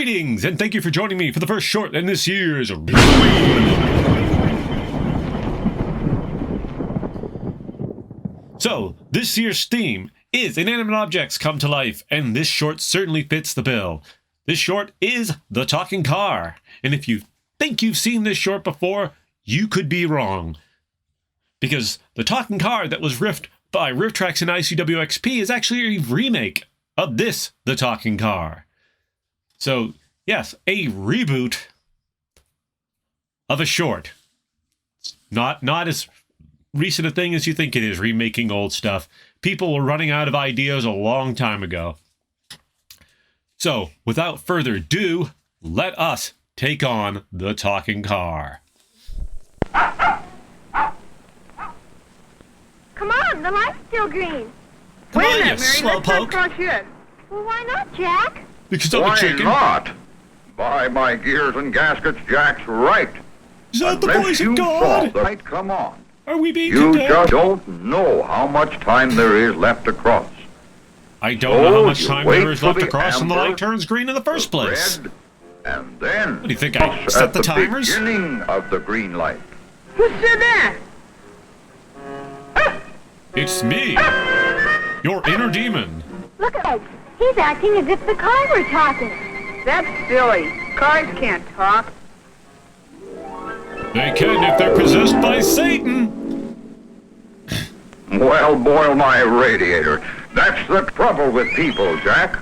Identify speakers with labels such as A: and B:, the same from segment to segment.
A: Greetings, and thank you for joining me for the first short in this year's Riffoween. So, this year's theme is inanimate objects come to life, and this short certainly fits the bill. This short is The Talking Car, and if you think you've seen this short before, you could be wrong. Because The Talking Car that was riffed by Riff Tracks and ICWXP is actually a remake of this The Talking Car. So, yes, a reboot of a short. It's not as recent a thing as you think it is, remaking old stuff. People were running out of ideas a long time ago. So, without further ado, let us take on The Talking Car.
B: Come on, the light's still green.
A: Come
C: Wait
A: on,
C: a
A: you
C: minute, Mary, let's not
A: slowpoke.
C: cross yet.
B: Well, why not, Jack?
A: Because I'm a
D: Why
A: chicken.
D: not? By my gears and gaskets, Jack's right.
A: Is that the
D: Unless
A: voice
D: you
A: of
D: saw
A: God?
D: the light come on.
A: Are we being
D: You
A: condemned?
D: just don't know how much time there is left to cross.
A: I don't know how
D: So
A: much
D: you
A: time
D: wait
A: there is
D: for
A: left to
D: the
A: cross when the
D: amber,
A: light turns green in the first place.
D: Red, and then
A: What do you think, I
D: cross
A: set
D: at
A: the timers?
D: beginning of the green light.
C: Who said that?
A: It's me, your inner demon.
B: Look at him. He's acting as if the car were talking.
C: That's silly. Cars can't talk.
A: They can if they're possessed by Satan.
D: Well, boil my radiator. That's the trouble with people, Jack.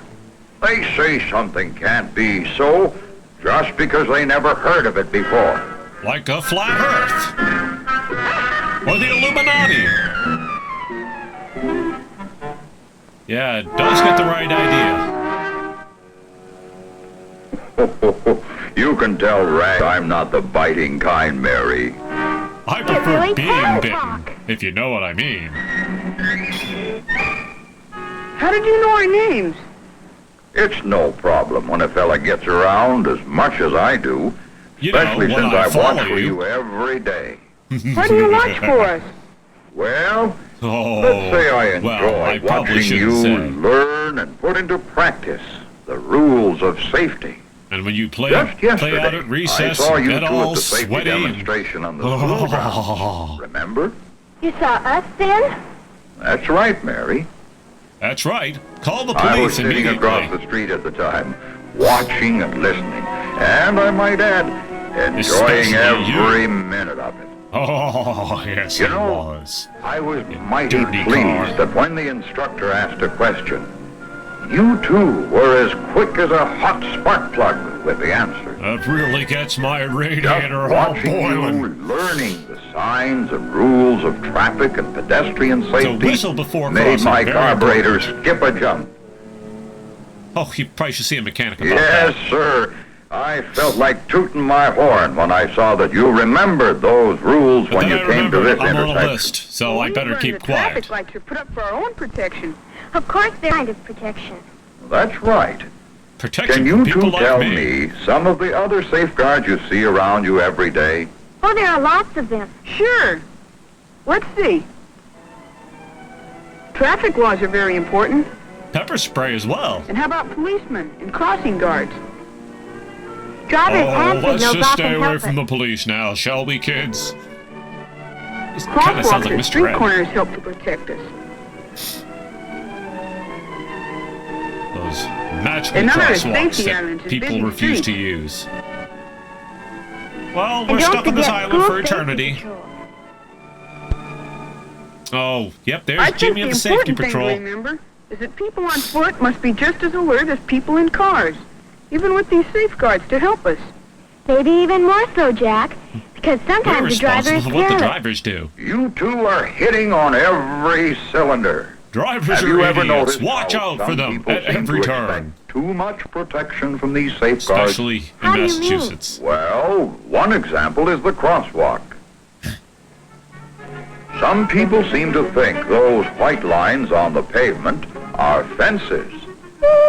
D: They say something can't be so just because they never heard of it before.
A: Like a flat earth. Or the Illuminati. Yeah, it does get the right idea.
D: You can tell Rag I'm not the biting kind, Mary.
A: I prefer
B: really
A: being
B: can
A: bitten,
B: talk.
A: if you know what I mean.
C: How did you know our names?
D: It's no problem when a fella gets around as much as I do,
A: You know,
D: especially
A: when
D: since
A: I
D: I
A: follow
D: watch for
A: you.
D: you every day.
C: What do you watch for us?
D: Well,
A: Oh,
D: let's say I enjoy
A: well, I probably
D: watching
A: shouldn't
D: you
A: say.
D: learn and put into practice the rules of safety.
A: And when you play
D: Just yesterday,
A: out at recess,
D: I saw you
A: get
D: two
A: all
D: at the safety
A: sweaty.
D: demonstration on the school grounds. Remember?
B: You saw us then?
D: That's right, Mary.
A: That's right. Call the
D: I was
A: police
D: sitting across
A: immediately.
D: the street at the time, watching and listening, and I might add, enjoying
A: Especially you.
D: every minute of it.
A: Oh, yes,
D: You
A: it
D: know,
A: was.
D: I was mighty
A: dirty
D: pleased
A: car.
D: that when the instructor asked a question, you two were as quick as a hot spark plug with the answer.
A: That really gets my
D: Just
A: radiator all
D: watching you
A: boiling.
D: learning the signs and rules of traffic and pedestrian safety
A: whistle before
D: made
A: crossing,
D: my
A: very
D: carburetor
A: important.
D: skip a jump.
A: Oh, you probably should see a mechanic about
D: Yes,
A: that.
D: sir. I felt like tooting my horn when I saw that you remembered those rules
A: But
D: when
A: then
D: you
A: I
D: came to
A: remembered
D: this
A: I'm on a
D: intersection.
A: list, so I
C: We
A: better
C: learned
A: keep
C: the
A: quiet.
C: traffic lights are put up for our own protection.
B: Of course, they're kind of protection.
D: That's right.
A: Protection
D: Can
A: for
D: you
A: people
D: two
A: like
D: tell
A: me.
D: me some of the other safeguards you see around you every day?
B: Oh, there are lots of them.
C: Sure. Let's see. Traffic laws are very important.
A: Pepper spray as well.
C: And how about policemen and crossing guards?
B: Drivers
A: Oh,
B: have
A: let's
B: signals
A: just stay
B: often
A: away
B: help
A: from
B: us.
A: the police now, shall we, kids? This kind of
C: Crosswalks
A: sounds like
C: and
A: Mr.
C: street
A: Ed.
C: corners help to protect us.
A: Those magical
C: Another
A: crosswalks
C: safety
A: that
C: island is
A: people
C: busy
A: refuse to
C: streets.
A: use. Well,
B: And
A: we're
B: don't
A: stuck on this
B: forget
A: island
B: school
A: for
B: safety
A: eternity.
B: patrol.
A: Oh, yep, there's
C: I think
A: Jimmy
C: the
A: of the Safety
C: important thing
A: Patrol.
C: to remember is that people on foot must be just as alert as people in cars, even with these safeguards to help us.
B: Maybe even more so, Jack, because
A: We're
B: sometimes the driver
A: responsible
B: is
A: for what the
B: careless.
A: drivers do.
D: You two are hitting on every cylinder.
A: Drivers
D: Have
A: are
D: you ever
A: idiots.
D: noticed
A: Watch
D: how
A: out for
D: some
A: them
D: people
A: at
D: seem
A: every
D: to
A: turn.
D: expect too much protection from these safeguards?
A: Especially in
B: How do you mean?
A: Massachusetts.
D: Well, one example is the crosswalk. Some people seem to think those white lines on the pavement are fences.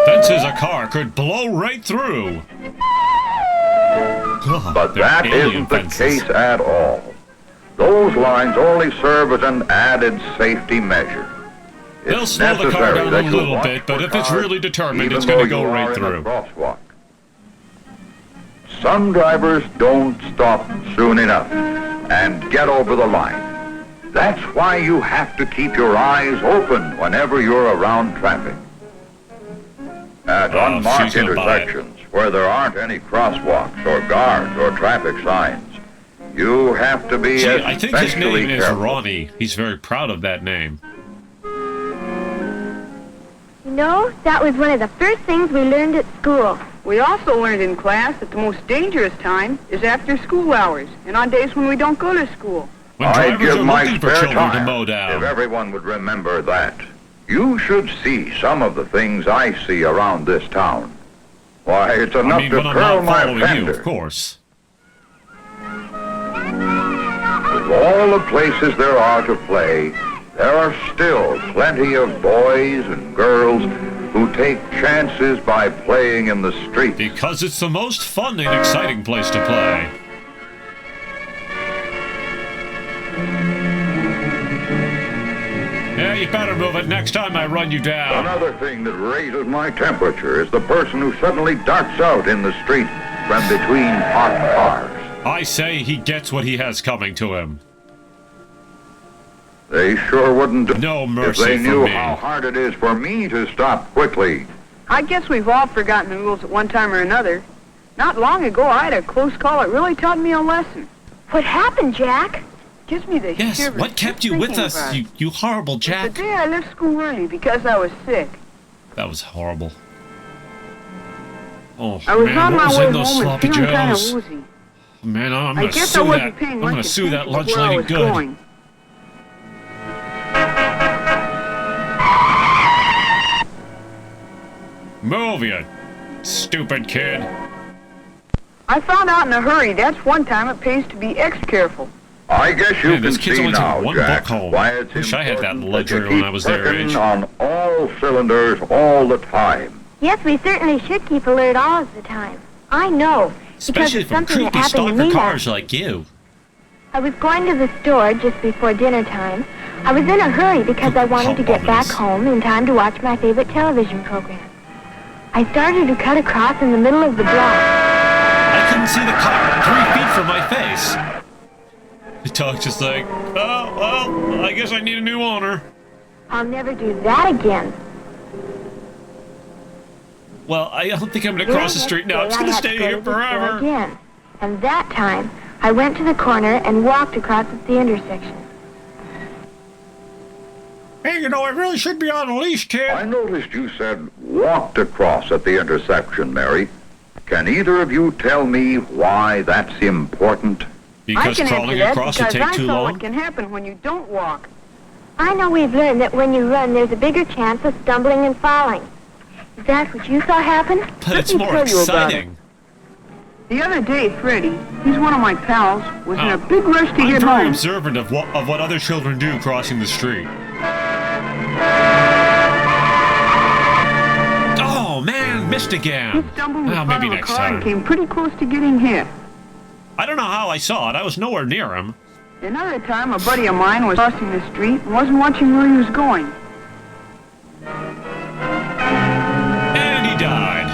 A: Fences a car could blow right through. Ugh,
D: But
A: they're
D: that
A: alien
D: isn't the
A: fences.
D: case at all. Those lines only serve as an added safety measure.
A: They'll
D: It's
A: slow the car
D: necessary
A: down a
D: that you
A: little
D: watch
A: bit, but
D: for
A: if it's
D: cars
A: really determined,
D: even
A: it's going to
D: though
A: go
D: you
A: right
D: are in a
A: through.
D: crosswalk. some drivers don't stop soon enough and get over the line. That's why you have to keep your eyes open whenever you're around traffic. At unmarked intersections where there aren't any crosswalks or guards or traffic signs, you have to be
A: I think his
D: especially
A: name is
D: careful.
A: Ronnie. He's very proud of that name.
B: You know, that was one of the first things we learned at school.
C: We also learned in class that the most dangerous time is after school hours and on days when we don't go to school.
A: When
D: I'd
A: drivers
D: give
A: are
D: my
A: looking for
D: spare
A: children to
D: time
A: mow
D: if
A: down.
D: everyone would remember that. You should see some of the things I see around this town. Why, it's enough
A: I mean,
D: to
A: when I'm
D: curl
A: not
D: my
A: following you,
D: fender.
A: of course.
D: With all the places there are to play, there are still plenty of boys and girls who take chances by playing in the streets.
A: Because it's the most fun and exciting place to play. Yeah, you better move it next time I run you down.
D: Another thing that raises my temperature is the person who suddenly darts out in the street from between parked cars.
A: I say he gets what he has coming to him.
D: They sure wouldn't
A: No
D: if
A: mercy
D: they
A: for
D: knew
A: me.
D: how hard it is for me to stop quickly.
C: I guess we've all forgotten the rules at one time or another. Not long ago, I had a close call that really taught me a lesson.
B: What happened, Jack?
C: Gives me the
A: Yes,
C: shivers
A: what kept
C: just
A: you with
C: thinking
A: us,
C: about it.
A: you horrible
C: The
A: Jack?
C: day I left school early because I was sick.
A: That was horrible. Oh,
C: I was
A: man,
C: on
A: what
C: my
A: was
C: way
A: in those
C: home and
A: sloppy
C: feeling kind of
A: joes?
C: woozy.
A: Man, I'm
C: I
A: gonna
C: guess
A: sue
C: I wasn't
A: that.
C: paying
A: I'm
C: much
A: gonna sue that
C: attention
A: lunch
C: to where I
A: lady
C: was
A: good.
C: going.
A: Move, you stupid kid.
C: I found out in a hurry that's one time it pays to be extra careful.
D: I guess you
A: Man,
D: can
A: this kid's
D: see
A: only took
D: now,
A: one
D: Jack,
A: book home.
D: why it's
A: Wish I had that
D: important
A: luxury
D: you
A: when
D: keep
A: I was their
D: working
A: age.
D: on all cylinders all the time.
B: Yes, we certainly should keep alert all of the time. I know, because
A: Especially
B: it's
A: from
B: something that
A: creepy
B: happened to
A: stalker
B: me
A: cars like you.
B: I was going to the store just before dinner time. I was in a hurry because I wanted to get back
A: ominous.
B: home in time to watch my favorite television program. I started to cut across in the middle of the block.
A: I couldn't see the car 3 feet from my face. The dog's just like, oh, well, I guess I need a new owner.
B: I'll never do that again.
A: Well, I don't think I'm gonna cross the street now. I'm just gonna stay here forever.
B: Again. And that time, I went to the corner and walked across at the intersection.
A: Hey, you know, I really should be on a leash, kid.
D: I noticed you said walked across at the intersection, Mary. Can either of you tell me why that's important?
A: Because
C: I can
A: crawling
C: answer that
A: across would
C: because
A: take
C: I
A: too
C: saw
A: long.
C: what can happen when you don't walk.
B: I know we've learned that when you run, there's a bigger chance of stumbling and falling. Is that what you saw happen?
A: But it's
C: me
A: more
C: tell you about
A: exciting.
C: The other day, Freddie, he's one of my pals, was in
A: Oh,
C: a big rush to
A: I'm
C: get
A: very
C: home.
A: observant of what other children do crossing the street. Oh man, missed
C: He
A: again.
C: stumbled in
A: Oh,
C: front
A: maybe
C: of a
A: next
C: car
A: time.
C: and came pretty close to getting hit.
A: I don't know how I saw it. I was nowhere near him.
C: Another time, a buddy of mine was crossing the street and wasn't watching where he was going.
A: And he died.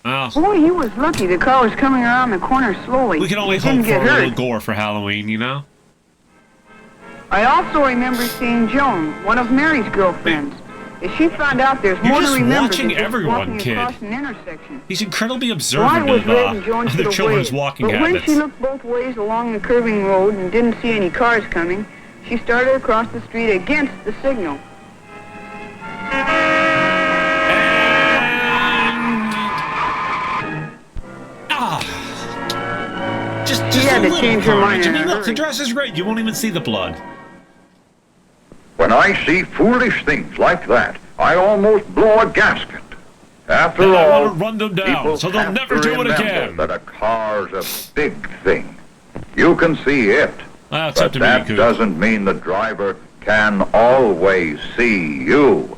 A: Well,
C: Boy, he was lucky the car was coming around the corner slowly.
A: we can only
C: He didn't
A: hope for
C: get
A: a little
C: hurt.
A: gore for Halloween, you know?
C: I also remember seeing Joan, one of Mary's girlfriends. As she found out there's
A: You're
C: more to
A: just
C: remember
A: watching
C: than just
A: everyone,
C: walking
A: kid.
C: across an intersection.
A: He's incredibly
C: Line
A: observant
C: was
A: of
C: red and Joan should
A: other
C: have
A: children's
C: waited.
A: walking
C: But when
A: habits.
C: she looked both ways along the curving road and didn't see any cars coming, she started across the street against the signal.
A: Just
C: She had
A: a
C: to
A: little
C: change her mind
A: courage. I
C: in
A: mean,
C: a
A: look, the
C: hurry.
A: dress is great. You won't even see the blood.
D: When I see foolish things like that, I almost blow a gasket. After
A: And I
D: all,
A: want to run them down,
D: people
A: so they'll
D: have
A: never
D: to
A: do it
D: remember
A: again.
D: that a car's a big thing. You can see it,
A: That's
D: but
A: up to me,
D: that
A: Coop.
D: doesn't mean the driver can always see you.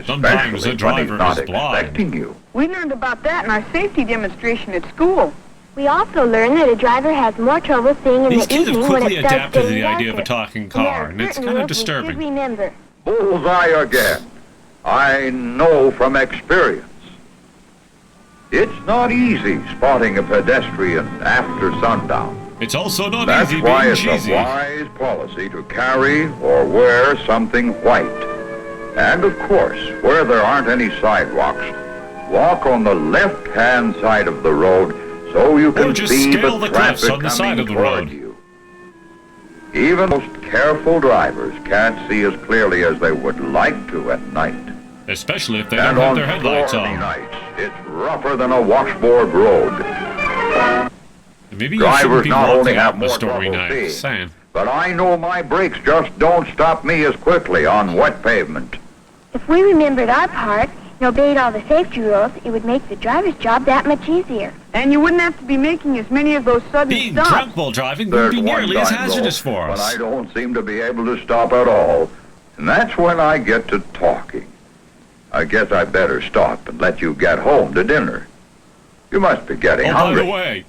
A: Sometimes the
D: Especially when
A: driver
D: he's not
A: is blind.
D: expecting you.
C: We learned about that in our safety demonstration at school.
B: We also learned that a driver has more trouble seeing in
A: These
B: the
A: kids have
B: evening when
A: quickly
B: it starts
A: adapted to
B: getting
A: the idea of a
B: darker.
A: talking
B: And there
A: car,
B: are
A: and it's
B: certain
A: kind of
B: rules we should
A: disturbing.
B: remember.
D: Bullseye again. I know from experience. It's not easy spotting a pedestrian after sundown.
A: It's also not
D: That's
A: easy
D: why
A: being
D: it's
A: cheesy.
D: a wise policy to carry or wear something white. And of course, where there aren't any sidewalks, walk on the left-hand side of the road so you can
A: just
D: see
A: scale the cliffs
D: traffic
A: on the side
D: coming
A: of the
D: toward
A: road.
D: you. Even most careful drivers can't see as clearly as they would like to at night.
A: Especially if they don't
D: And
A: have
D: on
A: their headlights
D: stormy
A: on.
D: nights, it's rougher than a washboard road.
A: Maybe you shouldn't
D: Drivers
A: be
D: not only
A: walking
D: have
A: on the
D: more
A: story
D: trouble
A: night.
D: seeing,
A: Saying.
D: but I know my brakes just don't stop me as quickly on wet pavement.
B: If we remembered our part and obeyed all the safety rules, it would make the driver's job that much easier.
C: And you wouldn't have to be making as many of those sudden
A: Being
C: stops.
A: drunk while driving wouldn't be
D: There's one
A: nearly as
D: time,
A: hazardous
D: though,
A: for
D: when I
A: us.
D: don't seem to be able to stop at all, and that's when I get to talking. I guess I better stop and let you get home to dinner. You must be getting
A: Oh, by
D: hungry.
A: the way,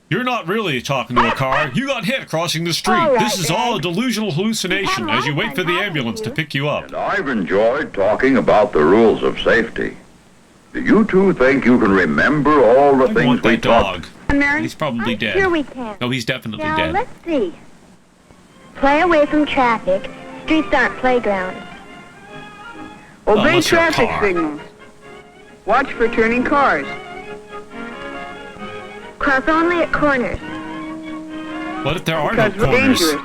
A: you're not really talking to a car. You got hit crossing the street.
B: All right,
A: This is all a
B: Dad.
A: delusional hallucination as you wait for the ambulance to pick you up.
D: And I've enjoyed talking about the rules of safety. Do you two think you can remember all the
A: I
D: things
A: want
D: we
A: that
D: talked?
A: dog.
C: Mary?
A: He's probably
B: I'm
A: dead.
B: sure we can.
A: No, he's definitely
B: Now,
A: dead.
B: let's see. Play away from traffic. Streets aren't playgrounds.
C: Obey
A: unless you're a
C: traffic
A: car.
C: signals. Watch for turning cars.
B: Cross only at corners.
A: What if there are no
C: Because we're
A: corners?
C: dangerous.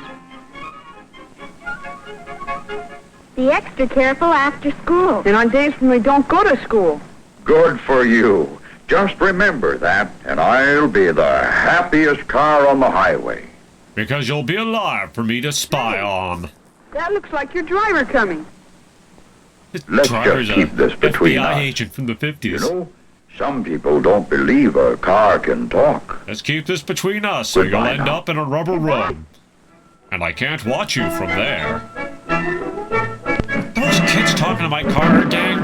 B: Be extra careful after school.
C: And on days when we don't go to school.
D: Good for you. Just remember that, and I'll be the happiest car on the highway.
A: Because you'll be alive for me to spy on.
C: That looks like your driver coming.
A: This
D: Let's
A: driver's
D: just keep
A: a
D: this between
A: FBI
D: us.
A: agent from the 50s.
D: You know, some people don't believe a car can talk.
A: Let's keep this between us, or you'll
D: Goodbye
A: end
D: now.
A: up in a rubber room. And I can't watch you from there. Those kids talking to my car, dang.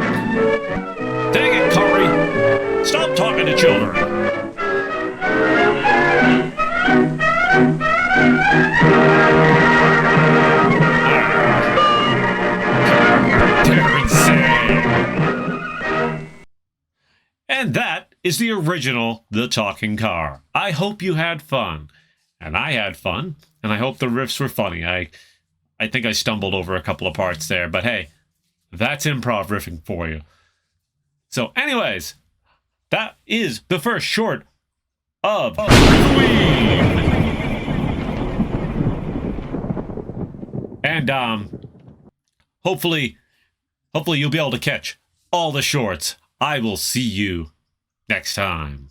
A: Dang it, Corey. Stop talking to children. They're insane. And that is the original The Talking Car. I hope you had fun. And I had fun. And I hope the riffs were funny. I think I stumbled over a couple of parts there. But hey, that's improv riffing for you. So anyways, that is the first short of Riffoween. And hopefully you'll be able to catch all the shorts. I will see you next time.